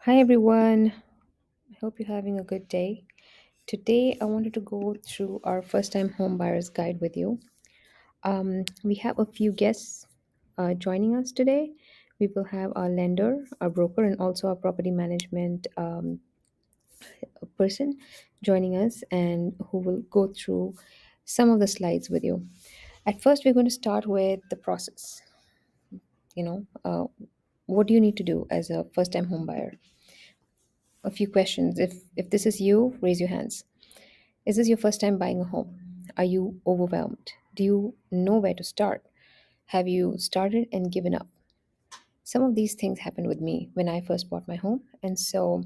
Hi everyone, I hope you're having a good day. Today I wanted to go through our first time home buyer's guide with you. We have a few guests joining us today. We will have our lender, our broker, and also our property management person joining us and who will go through some of the slides with you. At first, we're going to start with the process. You know, what do you need to do as a first time home buyer? A few questions. If this is you, raise your hands. Is this your first time buying a home? Are you overwhelmed? Do you know where to start? Have you started and given up? Some of these things happened with me when I first bought my home, and so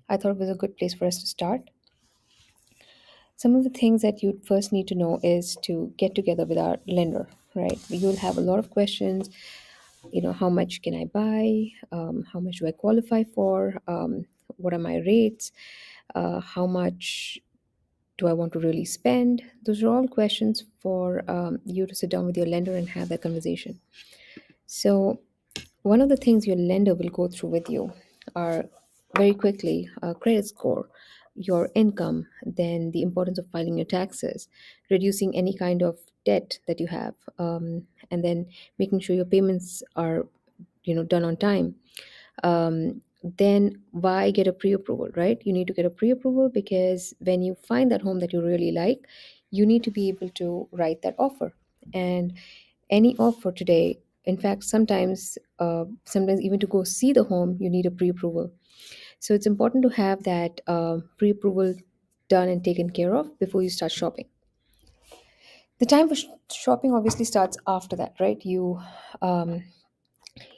I thought it was a good place for us to start. Some of the things that you'd first need to know is to get together with our lender, right? You'll have a lot of questions. How much can I buy? How much do I qualify for? What are my rates? How much do I want to really spend? Those are all questions for you to sit down with your lender and have that conversation. So, one of the things your lender will go through with you are very quickly credit score, your income, then the importance of filing your taxes, reducing any kind of debt that you have, and then making sure your payments are done on time. Then why get a pre-approval, right? You need to get a pre-approval because when you find that home that you really like, you need to be able to write that offer. And any offer today, in fact, sometimes even to go see the home, you need a pre-approval. So it's important to have that pre-approval done and taken care of before you start shopping. The time for shopping obviously starts after that, right? Um,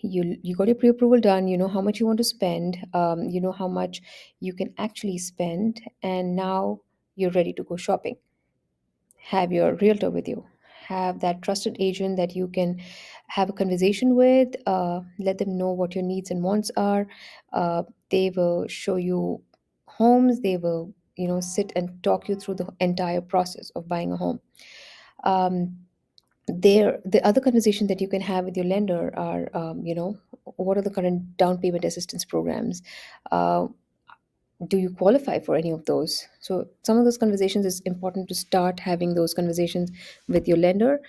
you got your pre-approval done. You know how much you want to spend. You know how much you can actually spend, and now you're ready to go shopping. Have your realtor with you. Have that trusted agent that you can have a conversation with. Let them know what your needs and wants are. They will show you homes. They will sit and talk you through the entire process of buying a home. um, the other conversation that you can have with your lender are, what are the current down payment assistance programs? uh, do you qualify for any of those? So some of those conversations is important to start having those conversations with your lender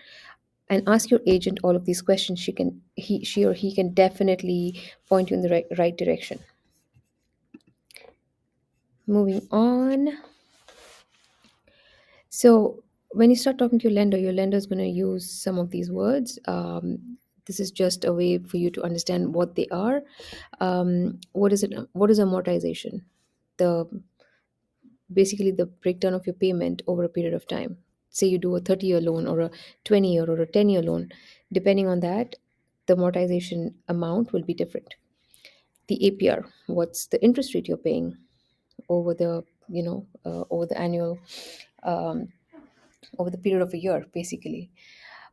and ask your agent all of these questions. She or he can definitely point you in the right direction. Moving on. So when you start talking to your lender is going to use some of these words. This is just a way for you to understand what they are. What is it? What is amortization? The Basically the breakdown of your payment over a period of time. Say you do a 30-year loan or a 20-year or a 10-year loan. Depending on that, the amortization amount will be different. The APR, what's the interest rate you're paying over the over the annual, um, over the period of a year, basically.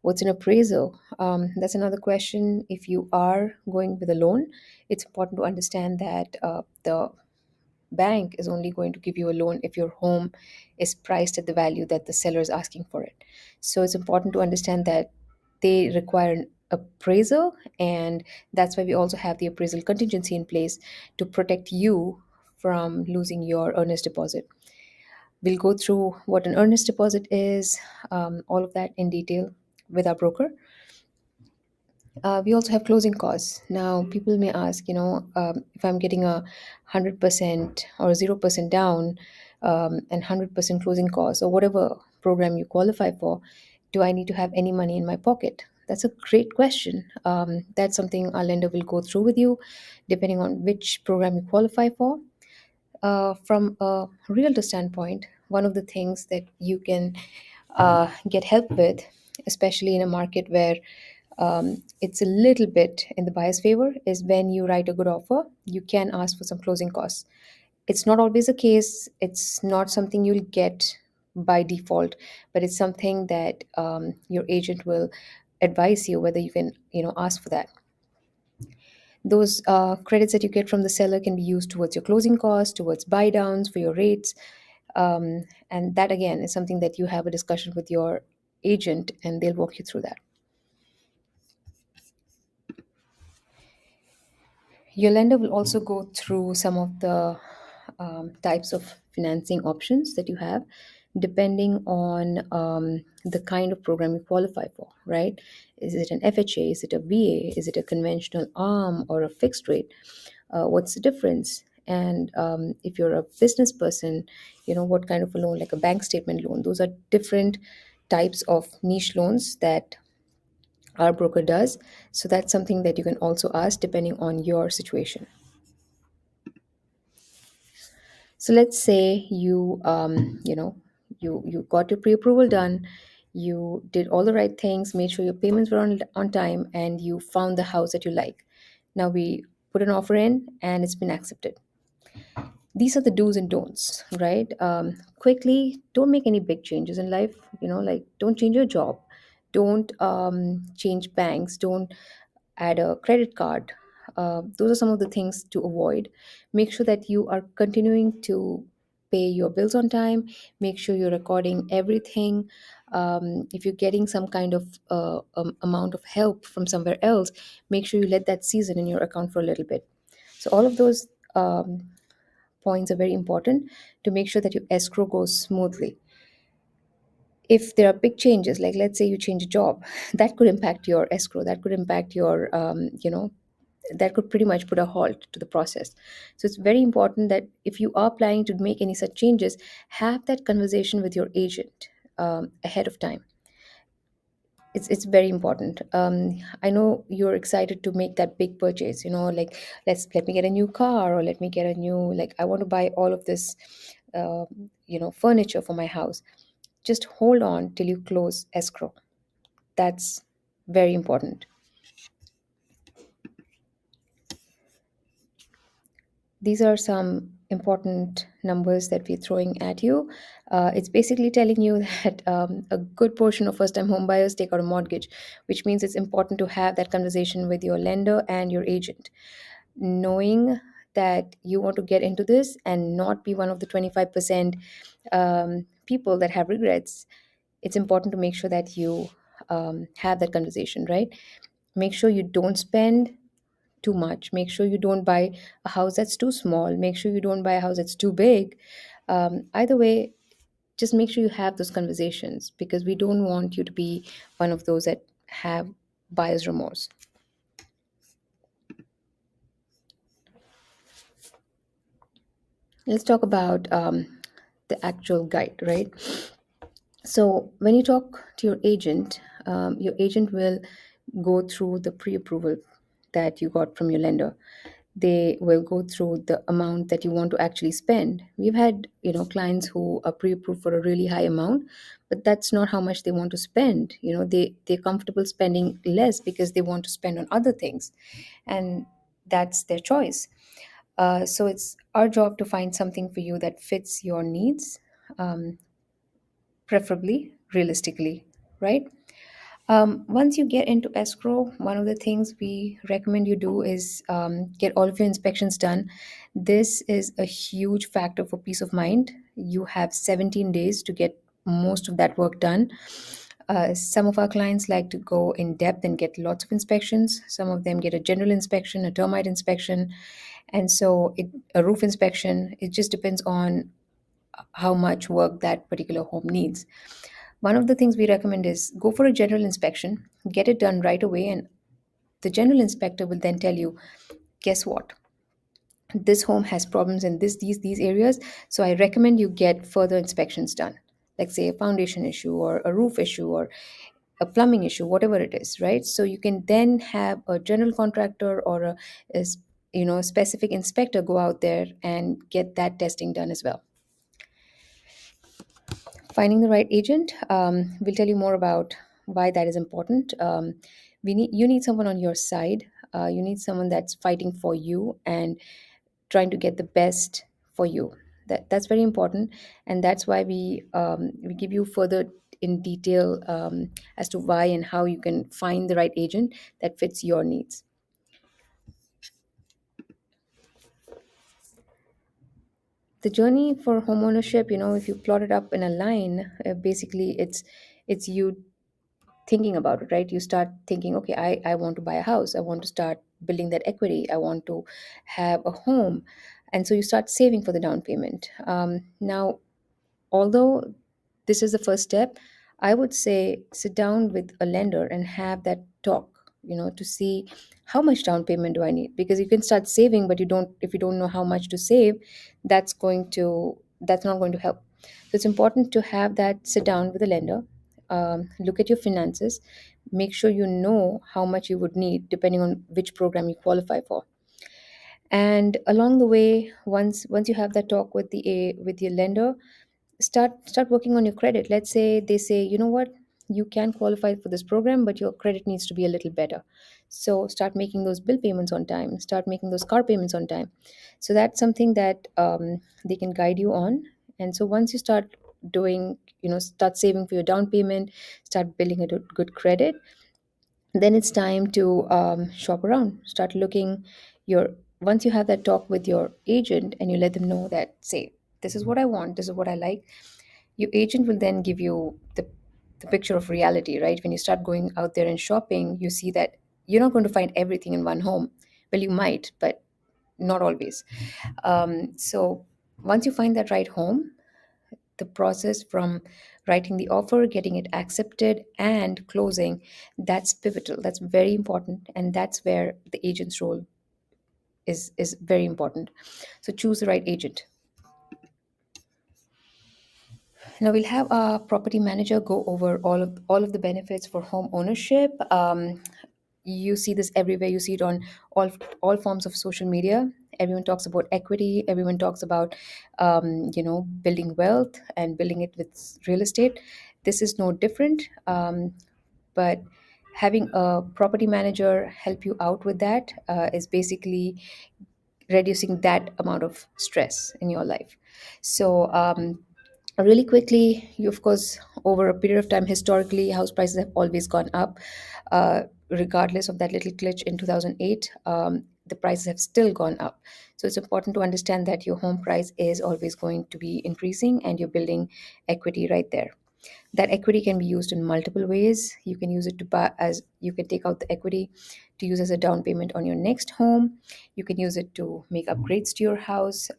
What's an appraisal? That's another question. If you are going with a loan, it's important to understand that the bank is only going to give you a loan if your home is priced at the value that the seller is asking for it. So it's important to understand that they require an appraisal, and that's why we also have the appraisal contingency in place to protect you from losing your earnest deposit. We'll go through what an earnest deposit is, all of that in detail with our broker. We also have closing costs. Now, people may ask, if I'm getting 100% or 0% down, and 100% closing costs, or whatever program you qualify for, do I need to have any money in my pocket? That's a great question. That's something our lender will go through with you, depending on which program you qualify for. From a realtor standpoint, one of the things that you can get help with, especially in a market where it's a little bit in the buyer's favor, is when you write a good offer, you can ask for some closing costs. It's not always the case, it's not something you'll get by default, but it's something that your agent will advise you whether you can ask for that. Those credits that you get from the seller can be used towards your closing costs, towards buy downs for your rates. And that again is something that you have a discussion with your agent and they'll walk you through that. Your lender will also go through some of the types of financing options that you have, depending on the kind of program you qualify for, right? Is it an FHA? Is it a VA? Is it a conventional ARM or a fixed rate? What's the difference? And if you're a business person, what kind of a loan, like a bank statement loan, those are different types of niche loans that our broker does. So that's something that you can also ask depending on your situation. So let's say you got your pre-approval done, you did all the right things, made sure your payments were on time, and you found the house that you like. Now we put an offer in, and it's been accepted. These are the do's and don'ts, right? Quickly, don't make any big changes in life. Like, don't change your job, don't change banks, don't add a credit card. Those are some of the things to avoid. Make sure that you are continuing to pay your bills on time. Make sure you're recording everything. If you're getting some kind of amount of help from somewhere else, make sure you let that season in your account for a little bit. So all of those points are very important to make sure that your escrow goes smoothly. If there are big changes, like let's say you change a job, that could impact your escrow, that could impact your that could pretty much put a halt to the process. So it's very important that if you are planning to make any such changes, have that conversation with your agent ahead of time. It's very important. I know you're excited to make that big purchase, like, let me get a new car, or let me get a new, like, I want to buy all of this furniture for my house. Just hold on till you close escrow. That's very important. These are some important numbers that we're throwing at you. It's basically telling you that a good portion of first time home buyers take out a mortgage, which means it's important to have that conversation with your lender and your agent, knowing that you want to get into this and not be one of the 25% people that have regrets. It's important to make sure that you have that conversation, right? Make sure you don't spend too much. Make sure you don't buy a house that's too small. Make sure you don't buy a house that's too big. Either way, just make sure you have those conversations, because we don't want you to be one of those that have buyer's remorse. Let's talk about the actual guide, right? So when you talk to your agent will go through the pre-approval that you got from your lender. They will go through the amount that you want to actually spend. We've had clients who are pre-approved for a really high amount, but that's not how much they want to spend. They're comfortable spending less because they want to spend on other things, and that's their choice. So it's our job to find something for you that fits your needs, um, preferably realistically, right? Once you get into escrow, one of the things we recommend you do is get all of your inspections done. This is a huge factor for peace of mind. You have 17 days to get most of that work done. Some of our clients like to go in depth and get lots of inspections. Some of them get a general inspection, a termite inspection, and a roof inspection. It just depends on how much work that particular home needs. One of the things we recommend is go for a general inspection, get it done right away, and the general inspector will then tell you, guess what? This home has problems in these areas, so I recommend you get further inspections done. Like, say, a foundation issue or a roof issue or a plumbing issue, whatever it is, right? So you can then have a general contractor or a specific inspector go out there and get that testing done as well. Finding the right agent, we'll tell you more about why that is important. You need someone on your side. You need someone that's fighting for you and trying to get the best for you. That's very important, and that's why we give you further in detail as to why and how you can find the right agent that fits your needs. The journey for homeownership, if you plot it up in a line, basically it's you thinking about it, right? You start thinking, okay, I want to buy a house. I want to start building that equity. I want to have a home. And so you start saving for the down payment. Now, although this is the first step, I would say sit down with a lender and have that talk, to see how much down payment do I need, because you can start saving, but you don't if you don't know how much to save, that's not going to help. So it's important to have that sit down with a lender, look at your finances, make sure you know how much you would need depending on which program you qualify for. And along the way, once you have that talk with with your lender, start working on your credit. Let's say they say, you know what, you can qualify for this program, but your credit needs to be a little better. So start making those bill payments on time, start making those car payments on time. So that's something that they can guide you on. And so once you start doing, start saving for your down payment, start building a good credit, then it's time to shop around, start looking your once you have that talk with your agent and you let them know that, say, this is what I want, this is what I like, your agent will then give you the picture of reality, right? When you start going out there and shopping, you see that you're not going to find everything in one home. Well, you might, but not always. So once you find that right home, the process from writing the offer, getting it accepted, and closing, that's pivotal. That's very important. And that's where the agent's role is very important. So choose the right agent. Now we'll have our property manager go over all of the benefits for home ownership. You see this everywhere. You see it on all forms of social media. Everyone talks about equity. Everyone talks about building wealth and building it with real estate. This is no different. But having a property manager help you out with that is basically reducing that amount of stress in your life. So really quickly, you of course, over a period of time, historically house prices have always gone up. Regardless of that little glitch in 2008, the prices have still gone up. So it's important to understand that your home price is always going to be increasing and you're building equity right there. That equity can be used in multiple ways. You can use it to buy, as you can take out the equity to use as a down payment on your next home. You can use it to make upgrades to your house,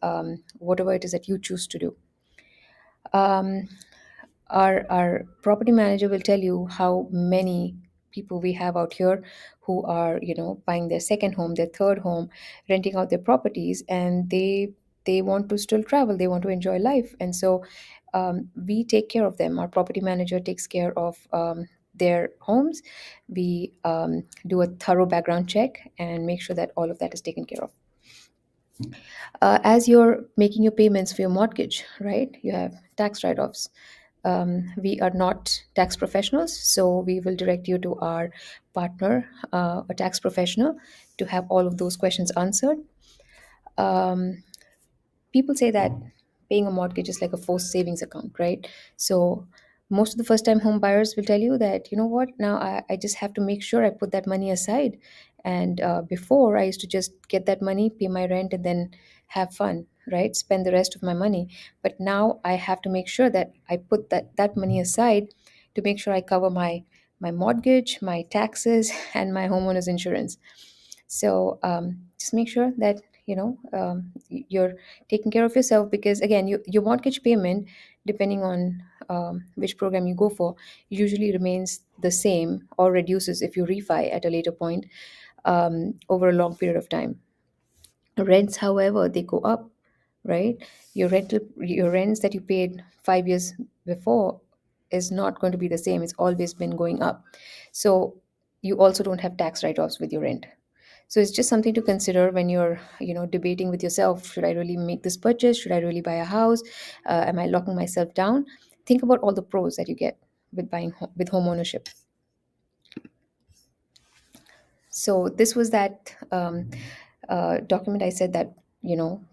whatever it is that you choose to do. um, our property manager will tell you how many people we have out here who are, buying their second home, their third home, renting out their properties, and they want to still travel, they want to enjoy life. And so we take care of them. Our property manager takes care of their homes. We do a thorough background check and make sure that all of that is taken care of. As you're making your payments for your mortgage, right? You have tax write offs. We are not tax professionals, so we will direct you to our partner, a tax professional, to have all of those questions answered. Um, People say that paying a mortgage is like a forced savings account, right? So most of the first time home buyers will tell you that, you know what, now I just have to make sure I put that money aside. And before, I used to just get that money, pay my rent, and then have fun, right? Spend the rest of my money. But now I have to make sure that I put that money aside to make sure I cover my mortgage, my taxes, and my homeowner's insurance. So just make sure that you're taking care of yourself, because again, your mortgage payment, depending on which program you go for, usually remains the same or reduces if you refi at a later point over a long period of time. Rents, however, they go up, right? Your rents that you paid 5 years before is not going to be the same. It's always been going up. So you also don't have tax write-offs with your rent. So it's just something to consider when you're, debating with yourself, should I really make this purchase? Should I really buy a house? Am I locking myself down? Think about all the pros that you get with with home ownership. So this was that document. I said that,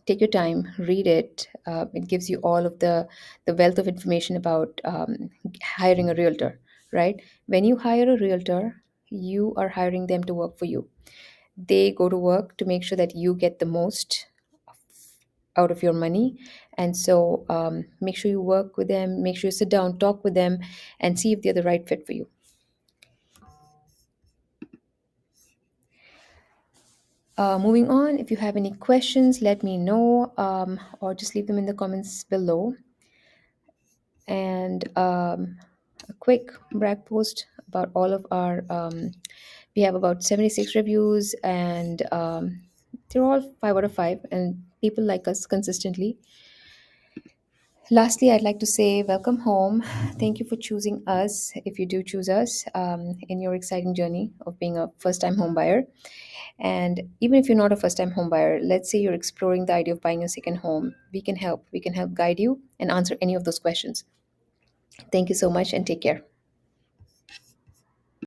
take your time, read it. It gives you all of the wealth of information about hiring a realtor, right? When you hire a realtor, you are hiring them to work for you. They go to work to make sure that you get the most out of your money. And so make sure you work with them, make sure you sit down, talk with them, and see if they're the right fit for you. Moving on, if you have any questions, let me know, or just leave them in the comments below. And a quick brag post about all of our we have about 76 reviews, and they're all 5 out of 5, and people like us consistently. Lastly, I'd like to say welcome home. Thank you for choosing us, if you do choose us, in your exciting journey of being a first time home buyer. And even if you're not a first time home buyer, let's say you're exploring the idea of buying a second home, we can help. We can help guide you and answer any of those questions. Thank you so much and take care.